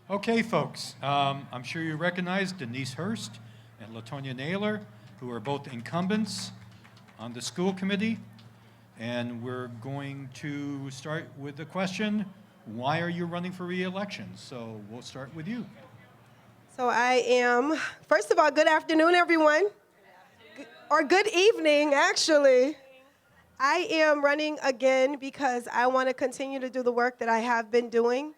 Okay, folks, I'm sure you recognize Denise Hurst and LaTonya Naylor, who are both incumbents on the school committee. And we're going to start with the question, why are you running for re-election? So we'll start with you. So first of all, good afternoon, everyone. Or good evening, actually. I am running again because I want to continue to do the work that I have been doing.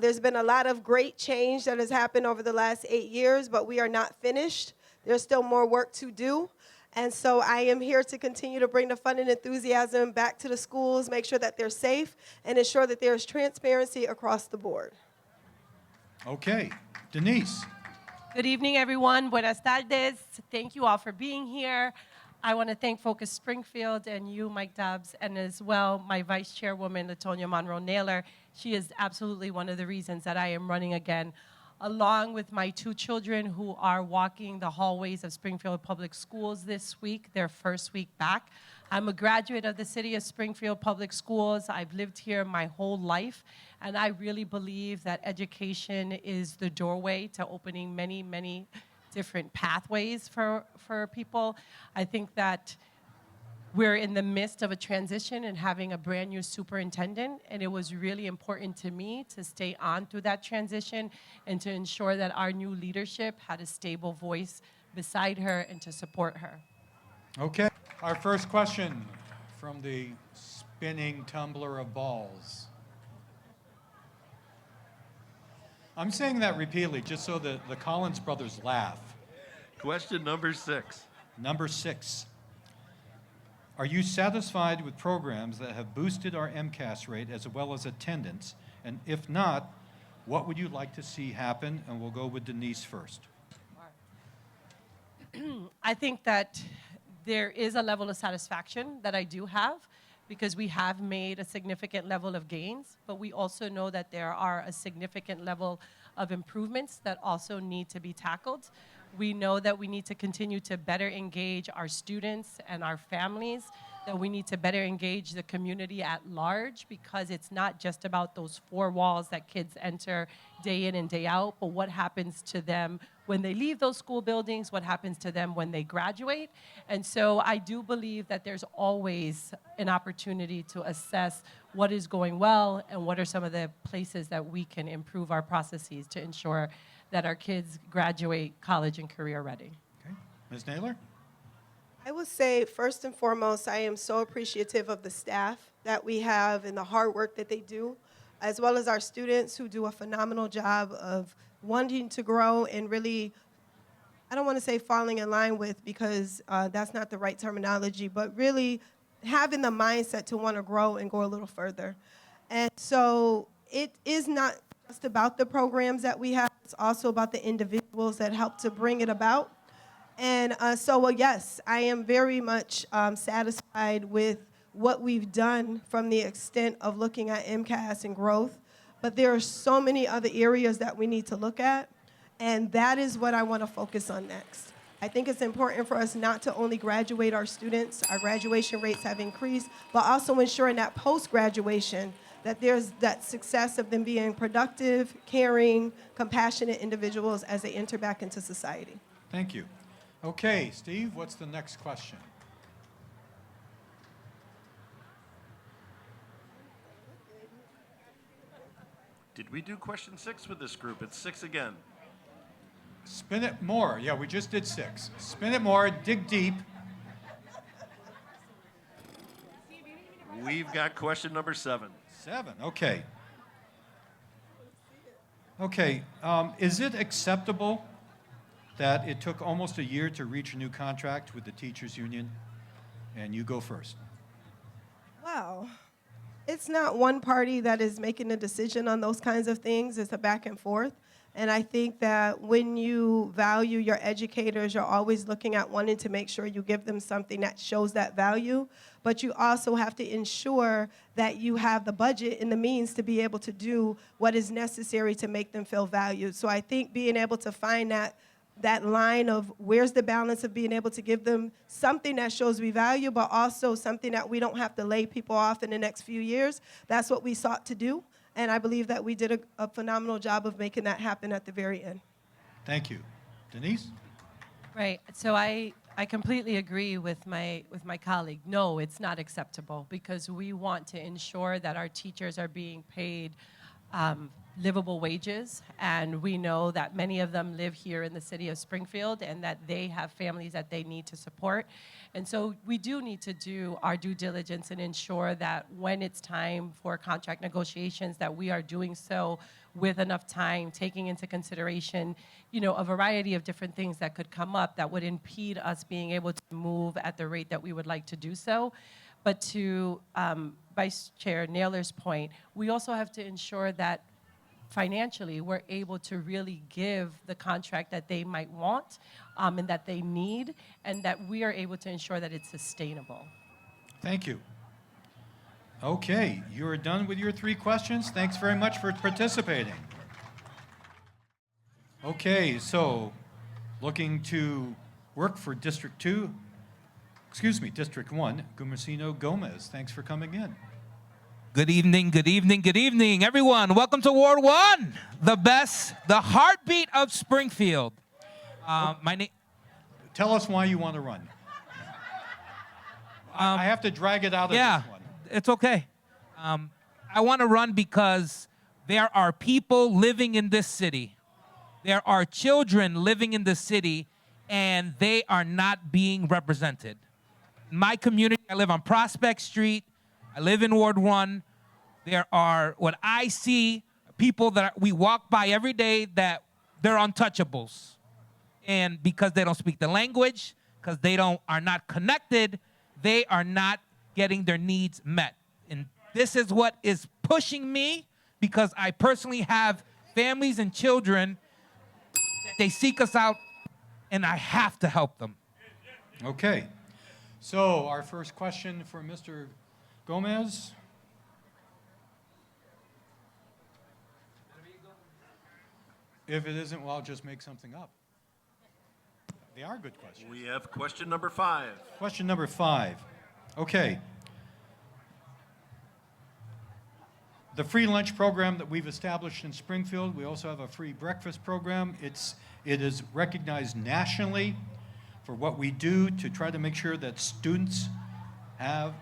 There's been a lot of great change that has happened over the last 8 years, but we are not finished. There's still more work to do. And so I am here to continue to bring the fun and enthusiasm back to the schools, make sure that they're safe, and ensure that there's transparency across the board. Okay, Denise. Good evening, everyone. Buenas tardes. Thank you all for being here. I want to thank Focus Springfield and you, Mike Dobbs, and as well my Vice Chairwoman, LaTonya Monroe Naylor. She is absolutely one of the reasons that I am running again, along with my 2 children who are walking the hallways of Springfield Public Schools this week, their first week back. I'm a graduate of the City of Springfield Public Schools. I've lived here my whole life, and I really believe that education is the doorway to opening many, many different pathways for people. I think that we're in the midst of a transition and having a brand new superintendent, and it was really important to me to stay on through that transition and to ensure that our new leadership had a stable voice beside her and to support her. Okay, our first question from the spinning tumbler of balls. I'm saying that repeatedly just so that the Collins brothers laugh. Question number 6. Number 6. Are you satisfied with programs that have boosted our MCAS rate as well as attendance? And if not, what would you like to see happen? And we'll go with Denise first. I think that there is a level of satisfaction that I do have because we have made a significant level of gains, but we also know that there are a significant level of improvements that also need to be tackled. We know that we need to continue to better engage our students and our families, that we need to better engage the community at large because it's not just about those 4 walls that kids enter day in and day out, but what happens to them when they leave those school buildings, what happens to them when they graduate. And so I do believe that there's always an opportunity to assess what is going well and what are some of the places that we can improve our processes to ensure that our kids graduate college and career ready. Okay, Ms. Naylor? I would say, first and foremost, I am so appreciative of the staff that we have and the hard work that they do, as well as our students who do a phenomenal job of wanting to grow and really, I don't want to say falling in line with because that's not the right terminology, but really having the mindset to want to grow and go a little further. And so it is not just about the programs that we have, it's also about the individuals that help to bring it about. And yes, I am very much satisfied with what we've done from the extent of looking at MCAS and growth. But there are so many other areas that we need to look at, and that is what I want to focus on next. I think it's important for us not to only graduate our students, our graduation rates have increased, but also ensuring that post-graduation, that there's that success of them being productive, caring, compassionate individuals as they enter back into society. Thank you. Okay, Steve, what's the next question? Did we do question 6 with this group? It's 6 again. Spin it more. Yeah, we just did 6. Spin it more, dig deep. We've got question number 7. 7, okay. Okay, is it acceptable that it took almost a year to reach a new contract with the teachers union? And you go first. Wow. It's not one party that is making a decision on those kinds of things. It's a back and forth. And I think that when you value your educators, you're always looking at wanting to make sure you give them something that shows that value. But you also have to ensure that you have the budget and the means to be able to do what is necessary to make them feel valued. So I think being able to find that line of where's the balance of being able to give them something that shows we value, but also something that we don't have to lay people off in the next few years, that's what we sought to do. And I believe that we did a phenomenal job of making that happen at the very end. Thank you. Denise? Right. So I completely agree with my colleague. No, it's not acceptable because we want to ensure that our teachers are being paid livable wages, and we know that many of them live here in the city of Springfield and that they have families that they need to support. And so we do need to do our due diligence and ensure that when it's time for contract negotiations that we are doing so with enough time, taking into consideration, you know, a variety of different things that could come up that would impede us being able to move at the rate that we would like to do so. But to Vice Chair Naylor's point, we also have to ensure that financially we're able to really give the contract that they might want and that they need, and that we are able to ensure that it's sustainable. Thank you. Okay, you're done with your 3 questions. Thanks very much for participating. Okay, so looking to work for District 1, Gumersindo Gomez. Thanks for coming in. Good evening, good evening, good evening, everyone. Welcome to Ward 1, the best, the heartbeat of Springfield. My name. Tell us why you want to run. I have to drag it out of Yeah, this one. it's okay. I want to run because there are people living in this city. There are children living in this city, and they are not being represented. In my community, I live on Prospect Street. I live in Ward 1. There are, what I see, people that we walk by every day that they're untouchables. And because they don't speak the language, because they are not connected, they are not getting their needs met. And this is what is pushing me, because I personally have families and children that they seek us out, and I have to help them. Okay. So our first question for Mr. Gomez. If it isn't, well, I'll just make something up. They are good questions. We have question number 5. Question number 5. Okay. The free lunch program that we've established in Springfield, we also have a free breakfast program. It is recognized nationally for what we do to try to make sure that students have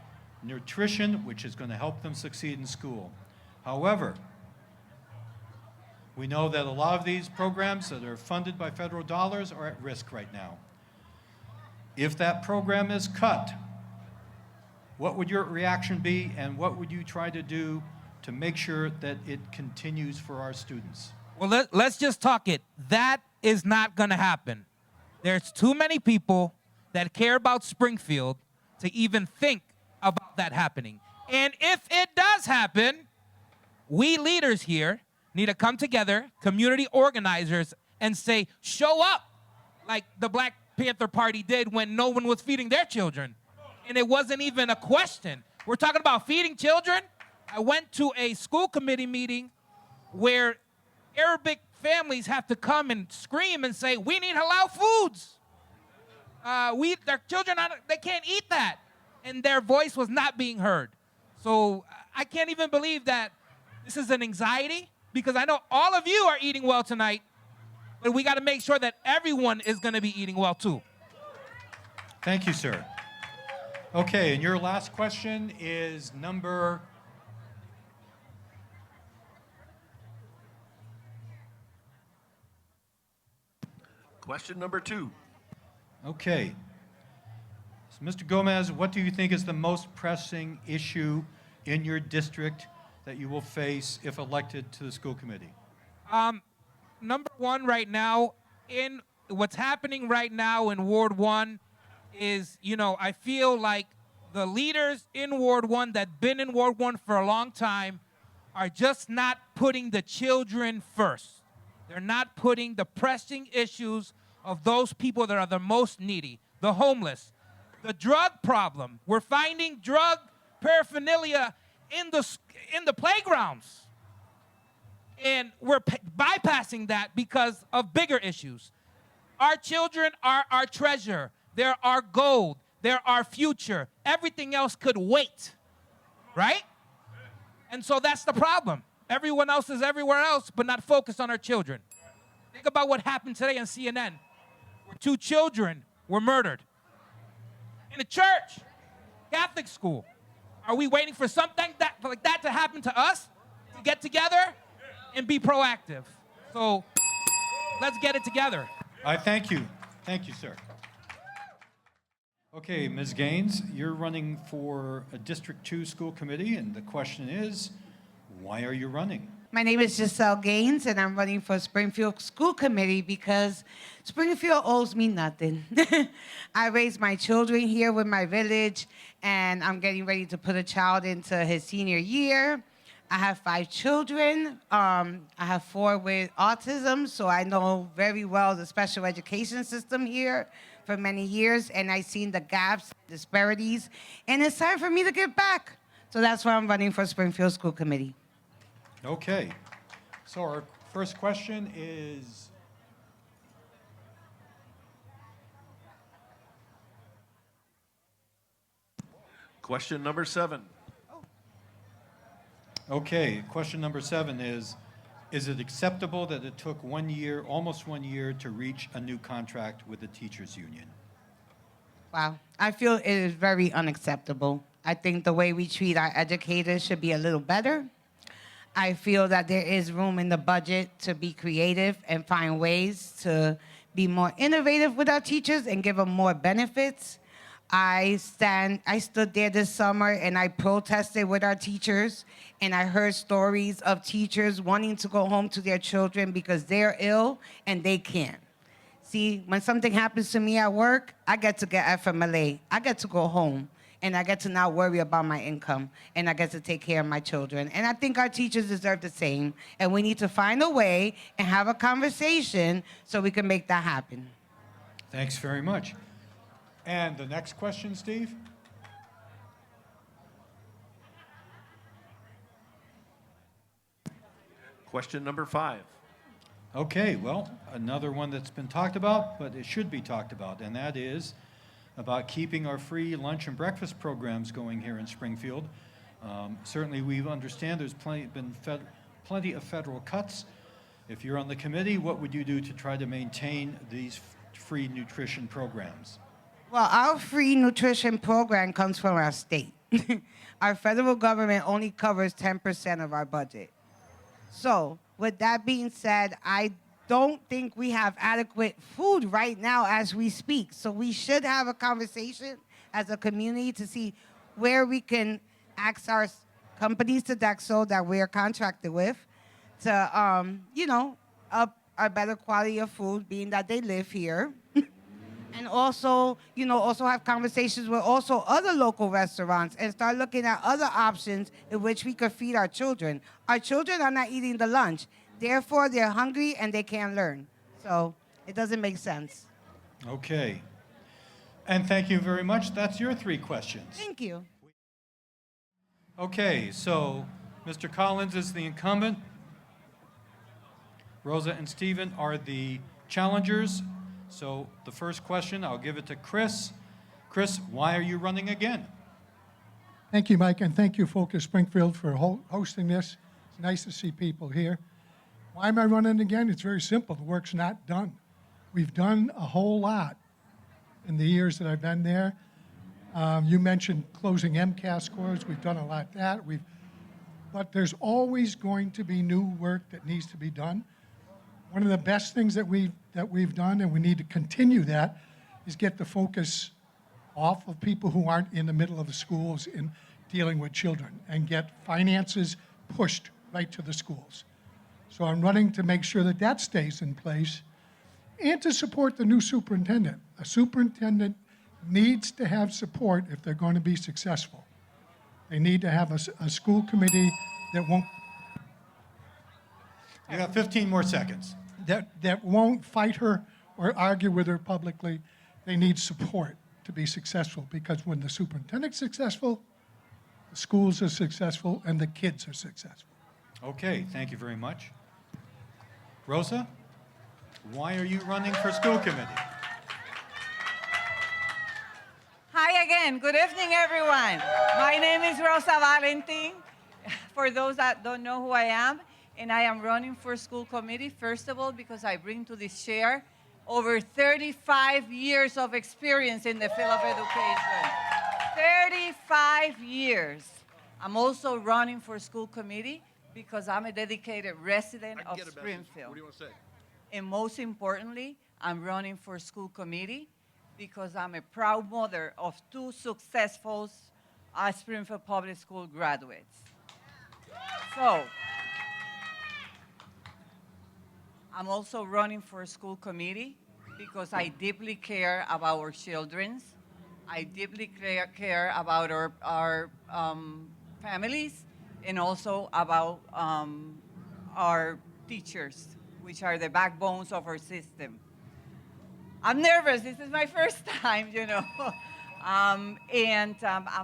nutrition, which is going to help them succeed in school. However, we know that a lot of these programs that are funded by federal dollars are at risk right now. If that program is cut, what would your reaction be, and what would you try to do to make sure that it continues for our students? Well, let's just talk it. That is not going to happen. There's too many people that care about Springfield to even think about that happening. And if it does happen, we leaders here need to come together, community organizers, and say, show up, like the Black Panther Party did when no one was feeding their children. And it wasn't even a question. We're talking about feeding children. I went to a school committee meeting where Arabic families have to come and scream and say, we need halal foods. Their children, they can't eat that. And their voice was not being heard. So I can't even believe that this is an anxiety, because I know all of you are eating well tonight, but we got to make sure that everyone is going to be eating well too. Thank you, sir. Okay, and your last question is number... Question number 2. Okay. So, Mr. Gomez, what do you think is the most pressing issue in your district that you will face if elected to the school committee? Number 1 right now, in what's happening right now in Ward 1 is, I feel like the leaders in Ward 1 that been in Ward 1 for a long time are just not putting the children first. They're not putting the pressing issues of those people that are the most needy, the homeless, the drug problem. We're finding drug paraphernalia in the playgrounds. And we're bypassing that because of bigger issues. Our children are our treasure. They're our gold. They're our future. Everything else could wait, right? And so that's the problem. Everyone else is everywhere else, but not focused on our children. Think about what happened today on CNN, where 2 children were murdered in a church, Catholic school. Are we waiting for something like that to happen to us, to get together and be proactive? So let's get it together. I thank you. Thank you, sir. Okay, Ms. Gaines, you're running for a District 2 school committee, and the question is, why are you running? My name is Giselle Gaines, and I'm running for Springfield School Committee because Springfield owes me nothing. I raised my children here with my village, and I'm getting ready to put a child into his senior year. I have 5 children. I have 4 with autism, so I know very well the special education system here for many years, and I've seen the gaps, disparities, and it's time for me to give back. So that's why I'm running for Springfield School Committee. Okay, so our first question is, Question number 7. okay, question number 7 is it acceptable that it took 1 year, almost 1 year, to reach a new contract with the teachers union? Wow, I feel it is very unacceptable. I think the way we treat our educators should be a little better. I feel that there is room in the budget to be creative and find ways to be more innovative with our teachers and give them more benefits. I stood there this summer and I protested with our teachers, and I heard stories of teachers wanting to go home to their children because they're ill and they can't. See, when something happens to me at work, I get to get FMLA. I get to go home, and I get to not worry about my income, and I get to take care of my children. And I think our teachers deserve the same, and we need to find a way and have a conversation so we can make that happen. Thanks very much. And the next question, Steve? Question number 5. Okay, well, another one that's been talked about, but it should be talked about, and that is about keeping our free lunch and breakfast programs going here in Springfield. Certainly, we understand there's plenty of federal cuts. If you're on the committee, what would you do to try to maintain these free nutrition programs? Well, our free nutrition program comes from our state. Our federal government only covers 10% of our budget. So, with that being said, I don't think we have adequate food right now as we speak. So we should have a conversation as a community to see where we can ask our companies to DEXO that we're contracted with to, up a better quality of food, being that they live here. And also, also have conversations with also other local restaurants and start looking at other options in which we could feed our children. Our children are not eating the lunch. Therefore, they're hungry and they can't learn. So it doesn't make sense. Okay. And thank you very much. That's your 3 questions. Thank you. Okay, so Mr. Collins is the incumbent. Rosa and Stephen are the challengers. So the first question, I'll give it to Chris. Chris, why are you running again? Thank you, Mike, and thank you, Focus Springfield, for hosting this. It's nice to see people here. Why am I running again? It's very simple. The work's not done. We've done a whole lot in the years that I've been there. You mentioned closing MCAS scores. We've done a lot of that. But there's always going to be new work that needs to be done. One of the best things that we've done, and we need to continue that, is get the focus off of people who aren't in the middle of the schools in dealing with children and get finances pushed right to the schools. So I'm running to make sure that that stays in place and to support the new superintendent. A superintendent needs to have support if they're going to be successful. They need to have a school committee that won't You have 15 more seconds. that won't fight her or argue with her publicly. They need support to be successful, because when the superintendent's successful, the schools are successful and the kids are successful. Okay, thank you very much. Rosa, why are you running for school committee? Hi again. Good evening, everyone. My name is Rosa Valentin. for those that don't know who I am, and I am running for school committee, first of all, because I bring to this chair over 35 years of experience in the field of education. 35 years. I'm also running for school committee because I'm a dedicated resident of Springfield. What do you want to say? And most importantly, I'm running for school committee because I'm a proud mother of 2 successful Springfield Public School graduates. So, I'm also running for school committee because I deeply care about our children. I deeply care about our families and also about our teachers, which are the backbones of our system. I'm nervous. This is my first time, you know. I'm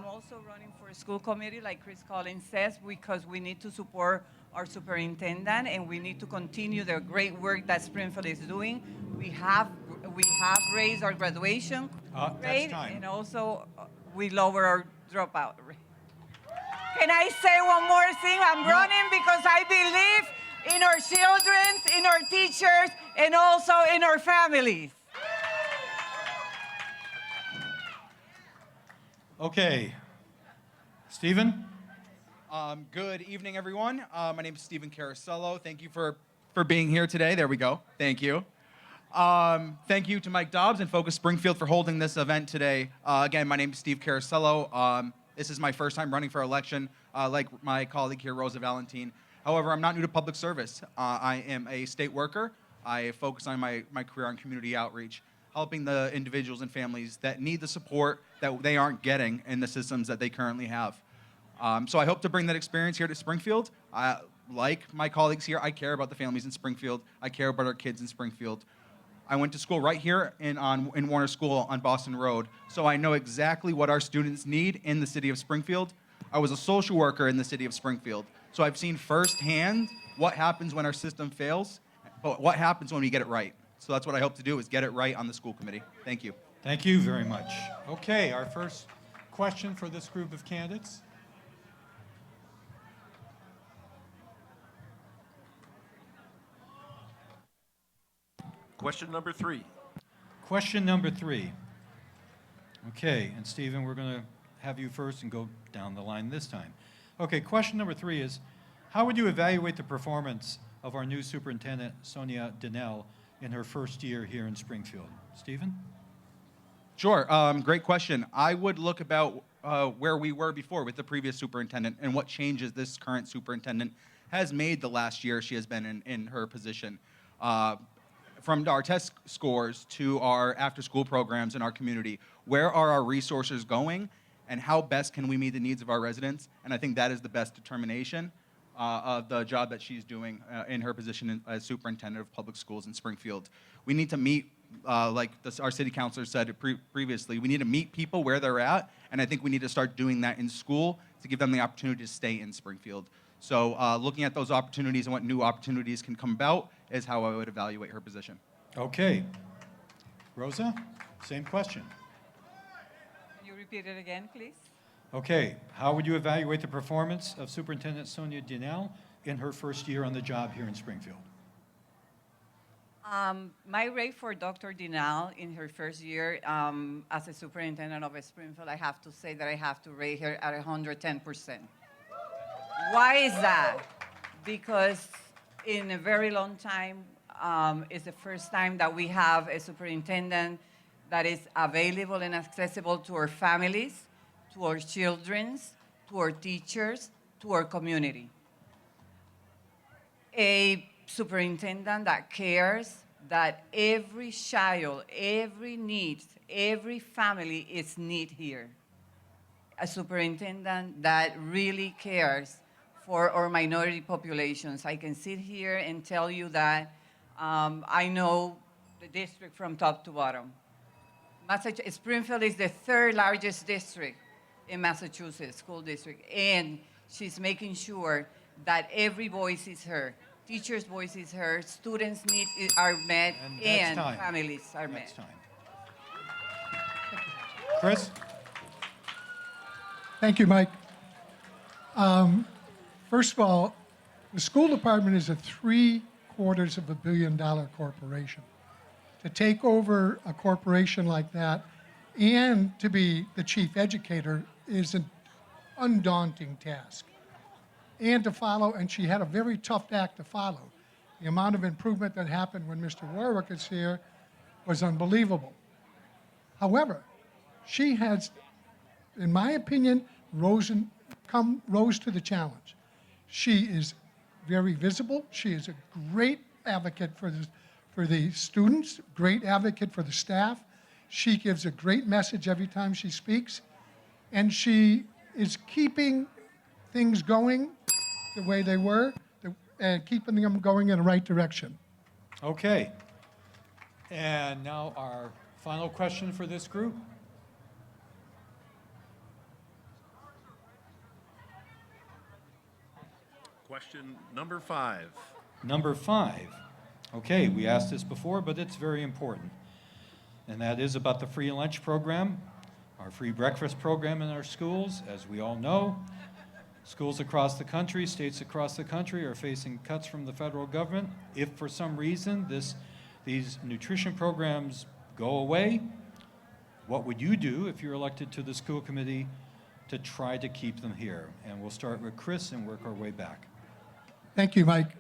also running for a school committee, like Chris Collins says, because we need to support our superintendent and we need to continue the great work that Springfield is doing. We have raised our graduation rate, time. and also we lower our dropout rate. Can I say one more thing? I'm running because I believe in our children, in our teachers, and also in our families. Okay. Stephen? Good evening, everyone. My name is Stephen Carosello. Thank you for being here today. There we go. Thank you. Thank you to Mike Dobbs and Focus Springfield for holding this event today. Again, my name is Steve Carosello. This is my first time running for election, like my colleague here, Rosa Valentin. However, I'm not new to public service. I am a state worker. I focus on my career on community outreach, helping the individuals and families that need the support that they aren't getting in the systems that they currently have. So I hope to bring that experience here to Springfield. Like my colleagues here, I care about the families in Springfield. I care about our kids in Springfield. I went to school right here in Warner School on Boston Road, so I know exactly what our students need in the city of Springfield. I was a social worker in the city of Springfield, so I've seen firsthand what happens when our system fails, but what happens when we get it right. So that's what I hope to do, is get it right on the school committee. Thank you. Thank you very much. Okay, our first question for this group of candidates. Question number 3. Question number 3. Okay, and Stephen, we're going to have you first and go down the line this time. Okay, question number 3 is, how would you evaluate the performance of our new superintendent, Sonia Dinell, in her first year here in Springfield? Stephen? Sure, great question. I would look about where we were before with the previous superintendent and what changes this current superintendent has made the last year she has been in her position. From our test scores to our after-school programs in our community, where are our resources going and how best can we meet the needs of our residents? And I think that is the best determination of the job that she's doing in her position as superintendent of public schools in Springfield. We need to meet, like our city councilor said previously, we need to meet people where they're at, and I think we need to start doing that in school to give them the opportunity to stay in Springfield. So looking at those opportunities and what new opportunities can come about is how I would evaluate her position. Okay. Rosa, same question. Can you repeat it again, please? Okay, how would you evaluate the performance of Superintendent Sonia Dinell in her first year on the job here in Springfield? My rate for Dr. Dinell in her first year as a superintendent of Springfield, I have to say that I have to rate her at 110%. Why is that? Because in a very long time, it's the first time that we have a superintendent that is available and accessible to our families, to our children, to our teachers, to our community. A superintendent that cares that every child, every need, every family is needed here. A superintendent that really cares for our minority populations. I can sit here and tell you that I know the district from top to bottom. Springfield is the 3rd largest district in Massachusetts, school district, and she's making sure that every voice is heard. Teachers' voice is heard, students' needs are met, and families are met. Time. Chris? Thank you, Mike. First of all, the school department is a $750 million corporation. To take over a corporation like that and to be the chief educator is an undaunting task. And to follow, and she had a very tough act to follow. The amount of improvement that happened when Mr. Warwick is here was unbelievable. However, she has, in my opinion, rose to the challenge. She is very visible. She is a great advocate for the students, great advocate for the staff. She gives a great message every time she speaks, and she is keeping things going the way they were and keeping them going in the right direction. Okay. And now our final question for this group. Question number 5. Number 5. Okay, we asked this before, but it's very important. And that is about the free lunch program, our free breakfast program in our schools. As we all know, schools across the country, states across the country are facing cuts from the federal government. If for some reason these nutrition programs go away, what would you do if you're elected to the school committee to try to keep them here? And we'll start with Chris and work our way back. Thank you, Mike.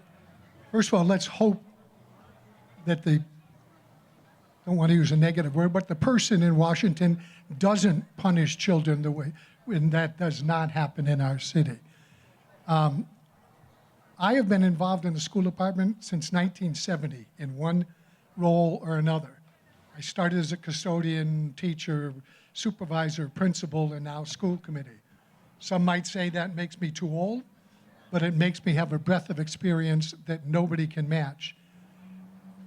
First of all, let's hope that don't want to use a negative word, but the person in Washington doesn't punish children the way, and that does not happen in our city. I have been involved in the school department since 1970 in one role or another. I started as a custodian, teacher, supervisor, principal, and now school committee. Some might say that makes me too old, but it makes me have a breadth of experience that nobody can match.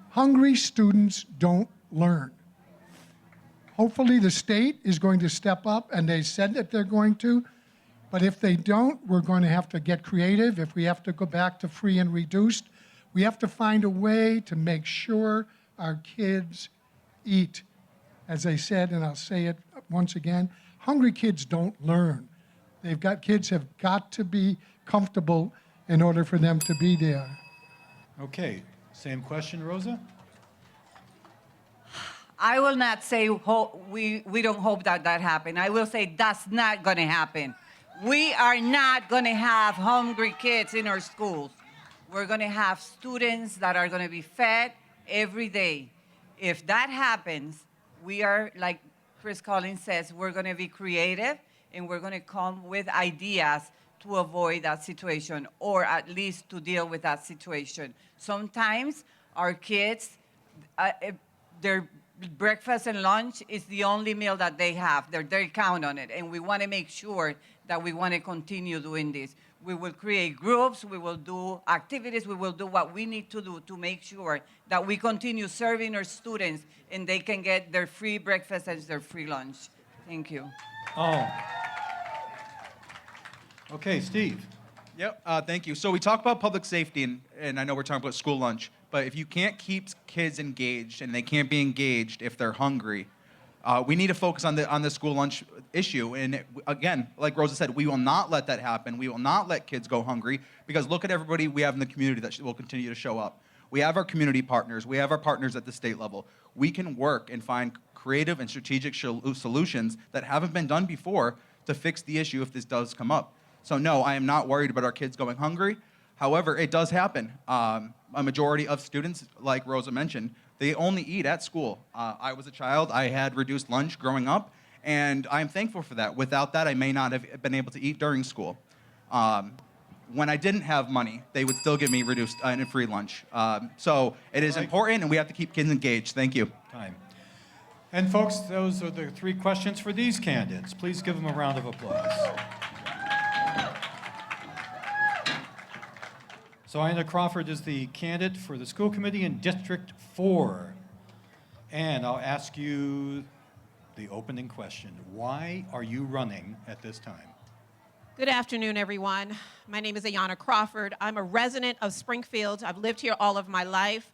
Hungry students don't learn. Hopefully the state is going to step up, and they said that they're going to, but if they don't, we're going to have to get creative. If we have to go back to free and reduced, we have to find a way to make sure our kids eat. As I said, and I'll say it once again, hungry kids don't learn. Kids have got to be comfortable in order for them to be there. Okay, same question, Rosa? I will not say we don't hope that happens. I will say that's not going to happen. We are not going to have hungry kids in our schools. We're going to have students that are going to be fed every day. If that happens, we are, like Chris Collins says, we're going to be creative and we're going to come with ideas to avoid that situation, or at least to deal with that situation. Sometimes our kids, their breakfast and lunch is the only meal that they have. They count on it, and we want to make sure that we want to continue doing this. We will create groups, we will do activities, we will do what we need to do to make sure that we continue serving our students and they can get their free breakfast and their free lunch. Thank you. Oh. Okay, Steve. Yep, thank you. So we talk about public safety, and I know we're talking about school lunch, but if you can't keep kids engaged, and they can't be engaged if they're hungry, we need to focus on the school lunch issue. And again, like Rosa said, we will not let that happen. We will not let kids go hungry, because look at everybody we have in the community that will continue to show up. We have our community partners. We have our partners at the state level. We can work and find creative and strategic solutions that haven't been done before to fix the issue if this does come up. So no, I am not worried about our kids going hungry. However, it does happen. A majority of students, like Rosa mentioned, they only eat at school. I was a child. I had reduced lunch growing up, and I'm thankful for that. Without that, I may not have been able to eat during school. When I didn't have money, they would still give me reduced and free lunch. So it is important, and we have to keep kids engaged. Thank you. Time. And folks, those are the 3 questions for these candidates. Please give them a round of applause. So Ayanna Crawford is the candidate for the school committee in District 4. And I'll ask you the opening question. Why are you running at this time? Good afternoon, everyone. My name is Ayanna Crawford. I'm a resident of Springfield. I've lived here all of my life.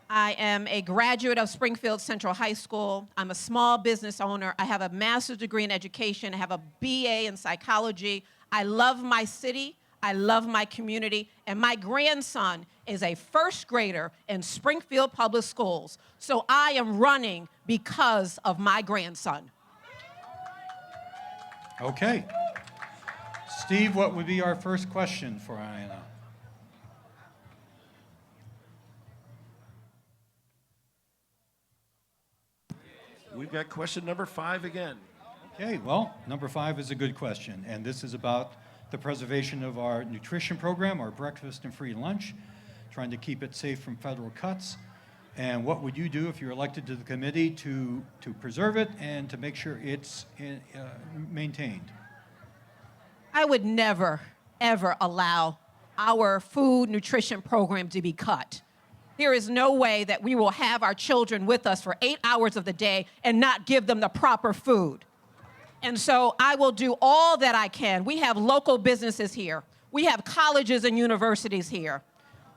I am a graduate of Springfield Central High School. I'm a small business owner. I have a master's degree in education. I have a BA in psychology. I love my city. I love my community, and my grandson is a first grader in Springfield Public Schools. So I am running because of my grandson. Okay. Steve, what would be our first question for Ayanna? We've got question number 5 again. Okay, well, number 5 is a good question, and this is about the preservation of our nutrition program, our breakfast and free lunch, trying to keep it safe from federal cuts. And what would you do if you're elected to the committee to preserve it and to make sure it's maintained? I would never, ever allow our food nutrition program to be cut. There is no way that we will have our children with us for 8 hours of the day and not give them the proper food. And so I will do all that I can. We have local businesses here. We have colleges and universities here.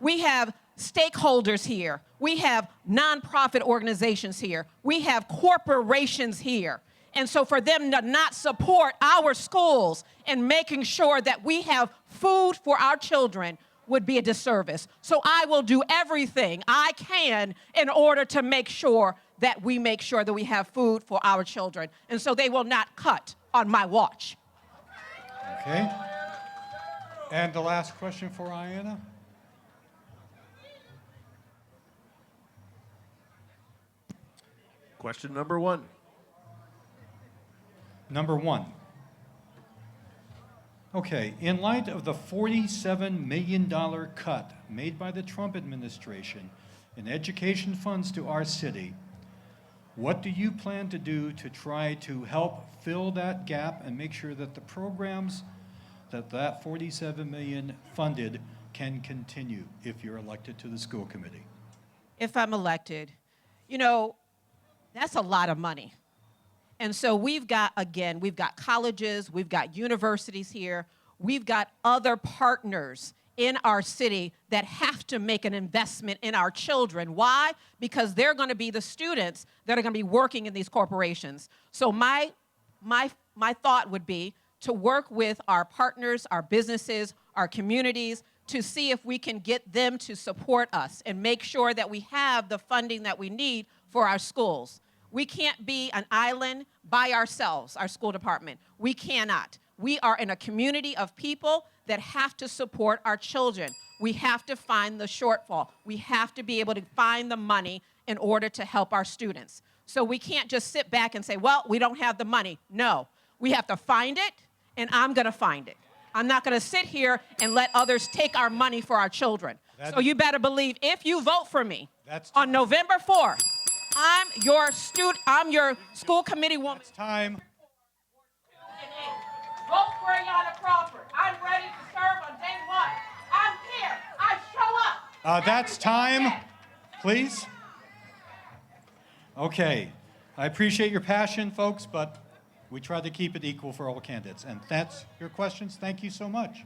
We have stakeholders here. We have nonprofit organizations here. We have corporations here. And so for them to not support our schools and making sure that we have food for our children would be a disservice. So I will do everything I can in order to make sure that we have food for our children. And so they will not cut on my watch. Okay. And the last question for Ayanna? Question number 1. Number 1. Okay, in light of the $47 million cut made by the Trump administration in education funds to our city, what do you plan to do to try to help fill that gap and make sure that the programs that $47 million funded can continue if you're elected to the school committee? If I'm elected, that's a lot of money. And so we've got colleges, we've got universities here, we've got other partners in our city that have to make an investment in our children. Why? Because they're going to be the students that are going to be working in these corporations. So my thought would be to work with our partners, our businesses, our communities, to see if we can get them to support us and make sure that we have the funding that we need for our schools. We can't be an island by ourselves, our school department. We cannot. We are in a community of people that have to support our children. We have to find the shortfall. We have to be able to find the money in order to help our students. So we can't just sit back and say, well, we don't have the money. No, we have to find it, and I'm going to find it. I'm not going to sit here and let others take our money for our children. So you better believe if you vote for me on November 4th, I'm your school committee woman. It's time. Vote for Ayanna Crawford. I'm ready to serve on day 1. I'm here. I show up. That's time, please. Okay. I appreciate your passion, folks, but we try to keep it equal for all candidates. And that's your questions. Thank you so much.